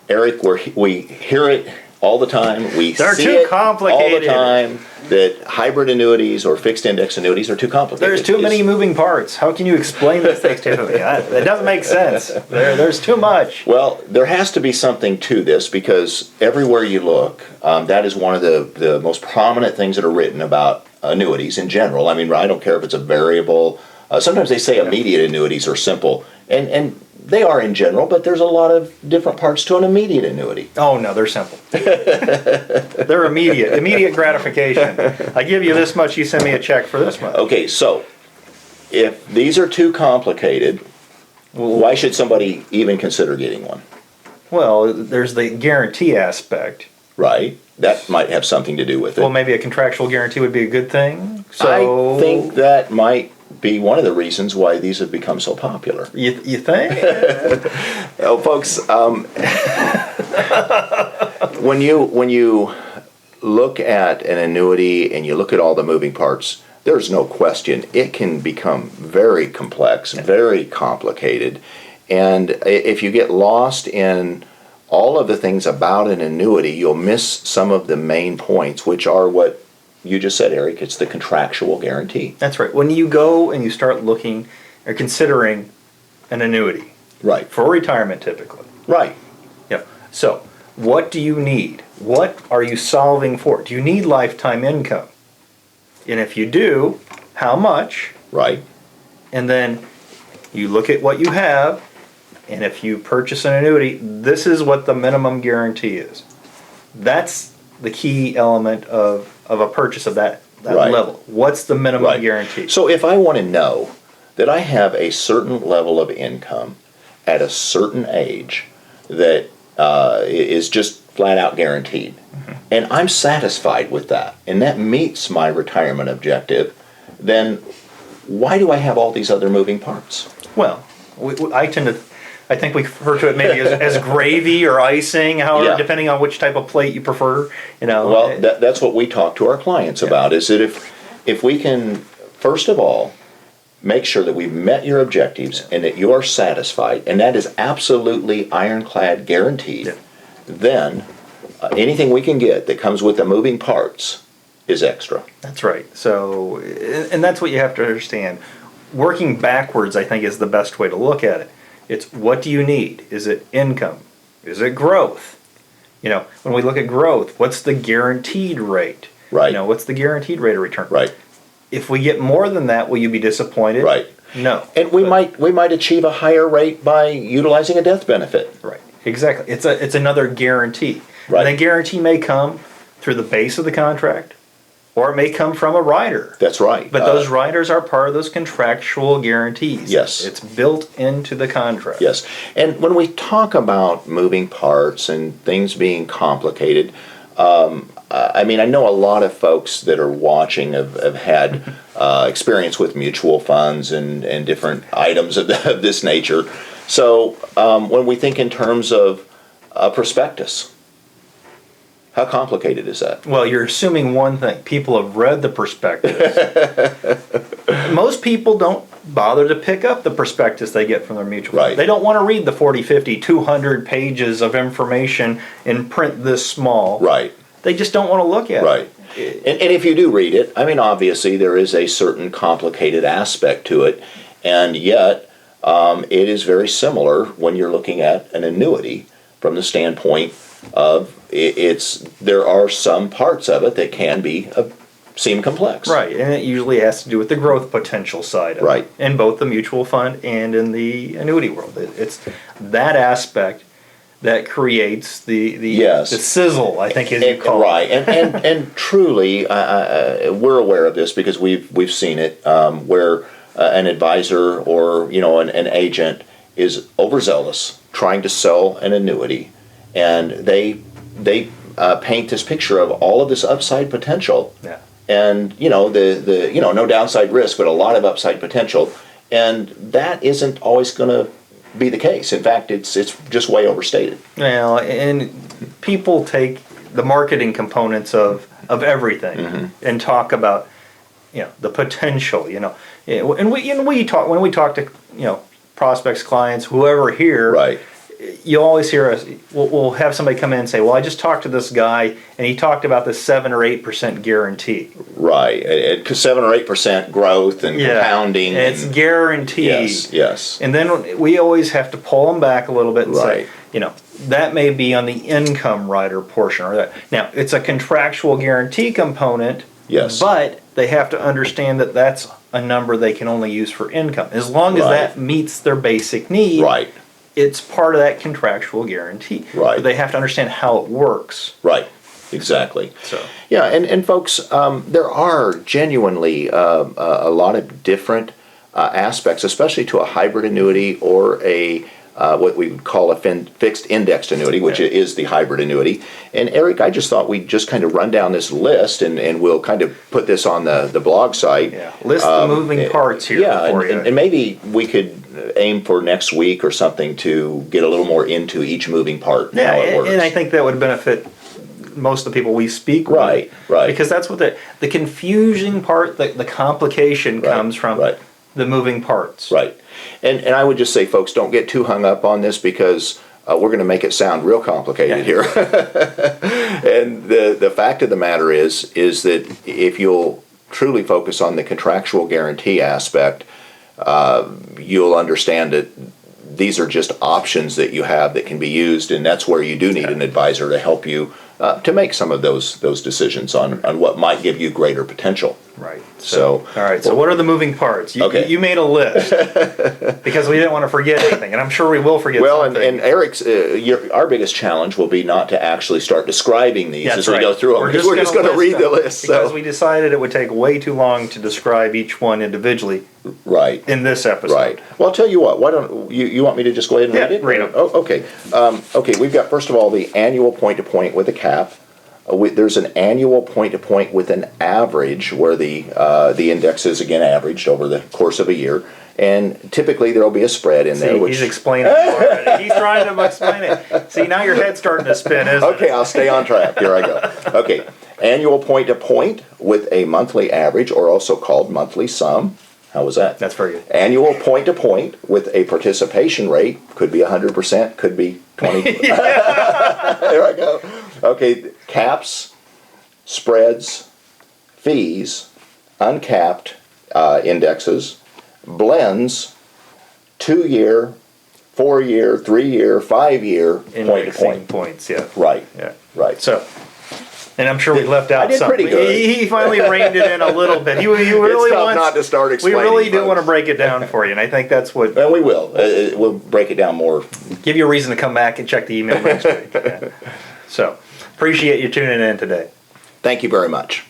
Eric, we hear it all the time. We They're see too it complicated. all the time that hybrid annuities or fixed index annuities are too complicated. There's too many moving parts. How can you explain these things to me? That doesn't make sense. There's too much. Well, there has to be something to this because everywhere you look, that is one of the most prominent things that are written about annuities in general. I mean, I don't care if it's a variable. Sometimes they say immediate annuities are simple, and they are in general, but there's a lot of different parts to an immediate annuity. Oh, no, they're simple. They're immediate gratification. I give you this much, you send me a check for this much. Okay, so if these are too complicated, why should somebody even consider getting one? Well, there's the guarantee aspect. Right, that might have something to do with it. Well, maybe a contractual guarantee would be a good thing. So I think that might be one of the reasons why these have become so popular. You think? Oh, folks, when you look at an annuity and you look at all the moving parts, there's no question it can become very complex, very complicated, and if you get lost in all of the things about an annuity, you'll miss some of the main points, which are what you just said, Eric. It's the contractual guarantee. That's right. When you go and you start looking or considering an annuity, Right. for retirement typically. Right. Yeah. So, what do you need? What are you solving for? Do you need lifetime income? And if you do, how much? Right. And then you look at what you have, and if you purchase an annuity, this is what the minimum guarantee is. That's the key element of a purchase of that Right. level. What's the minimum Right. guarantee? So if I want to know that I have a certain level of income at a certain age that is just flat out guaranteed, and I'm satisfied with that, and that meets my retirement objective, then why do I have all these other moving parts? Well, I think we refer to it maybe as gravy or icing, however, Yeah. depending on which type of plate you prefer. Well, that's what we talk to our clients about, is that if we can, first of all, make sure that we've met your objectives and that you are satisfied, and that is absolutely ironclad guaranteed, then anything we can get that comes with the moving parts is extra. That's right. So, and that's what you have to understand. Working backwards, I think, is the best way to look at it. It's what do you need? Is it income? Is it growth? When we look at growth, what's the guaranteed rate? Right. What's the guaranteed rate of return? Right. If we get more than that, will you be disappointed? Right. No. And we might achieve a higher rate by utilizing a death benefit. Right. Exactly. It's another guarantee. Right. And the guarantee may come through the base of the contract, or it may come from a rider. That's right. But those riders are part of those contractual guarantees. Yes. It's built into the contract. Yes. And when we talk about moving parts and things being complicated, I know a lot of folks that are watching have had experience with mutual funds and different items of this nature. So when we think in terms of a prospectus, how complicated is that? Well, you're assuming one thing. People have read the prospectus. Most people don't bother to pick up the prospectus they get from their mutual fund. Right. They don't want to read the 40, 50, 200 pages of information in print this small. Right. They just don't want to look at Right. it. And if you do read it, obviously there is a certain complicated aspect to it, and yet it is very similar when you're looking at an annuity from the standpoint of there are some parts of it that can seem complex. Right, and it usually has to do with the growth potential side of Right. it, in both the mutual fund and in the annuity world. It's that aspect that creates the sizzle, I think, as you call it. Right, and truly, we're aware of this because we've seen it where an advisor or an agent is overzealous trying to sell an annuity, and they paint this picture of all of this upside potential. Yeah. And the no downside risk, but a lot of upside potential, and that isn't always going to be the case. In fact, it's just way overstated. Well, and people take the marketing components of everything and talk about the potential. And we talk when we talk to prospects, clients, whoever here. Right. you'll always hear us, we'll have somebody come in and say, well, I just talked to this guy and he talked about the 7 or 8% guarantee. Right. Because 7 or 8% growth and compounding. It's guaranteed. Yes. And then we always have to pull them back a little bit and Right. say, that may be on the income rider portion. Or that. Now, it's a contractual guarantee component. Yes. But they have to understand that that's a number they can only use for income. As long as that meets their basic need, it's part of that contractual guarantee. Right. But they have to understand how it works. Right. Exactly. So. Yeah, and folks, there are genuinely a lot of different aspects, especially to a hybrid annuity or a what we would call a fixed indexed annuity, which is the hybrid annuity. And Eric, I just thought we'd just kind of run down this list, and we'll kind of put this on the blog site. Yeah, list the moving parts here for you. And maybe we could aim for next week or something to get a little more into each moving part and how it works. And I think that would benefit most of the people we speak with. Right. Because that's what the confusing part, the complication comes from the moving parts. Right. And I would just say, folks, don't get too hung up on this because we're going to make it sound real complicated here. And the fact of the matter is that if you'll truly focus on the contractual guarantee aspect, you'll understand that these are just options that you have that can be used, and that's where you do need an advisor to help you to make some of those decisions on what might give you greater potential. Right. So all right. So what are the moving parts? You made a list because we didn't want to forget anything, and I'm sure we will forget. Well, something. and Eric's our biggest challenge will be not to actually start describing these as we go through them. We're just going to read the list because we decided it would take way too long to describe each one individually. Right. In this episode. Right. Well, I'll tell you what. Why don't you want me to just go ahead and read it? Read them. Oh, okay. Okay. We've got first of all the annual point-to-point with a cap. There's an annual point-to-point with an average where the index is again averaged over the course of a year, and typically there will be a spread in there. He's explaining it already. He's trying to explain it. See, now your head's starting to spin, isn't it? Okay, I'll stay on track. Here I go. Okay, annual point-to-point with a monthly average, or also called monthly sum. How was that? That's very good. Annual point-to-point with a participation rate, could be 100%, could be 20. There I go. Okay, caps, spreads, fees, uncapped indexes, blends, 2-year, 4-year, 3-year, 5-year point-to-point. Points, yeah. Right. Yeah. Right. So, and I'm sure we left out I did something. pretty good. He finally reined it in a little bit. He really it's tough wants not to start explaining. We really do folks. want to break it down for you, and I think that's what. And we will. We'll break it down more. Give you a reason to come back and check the email next week. Yeah. So, appreciate you tuning in today. Thank you very much.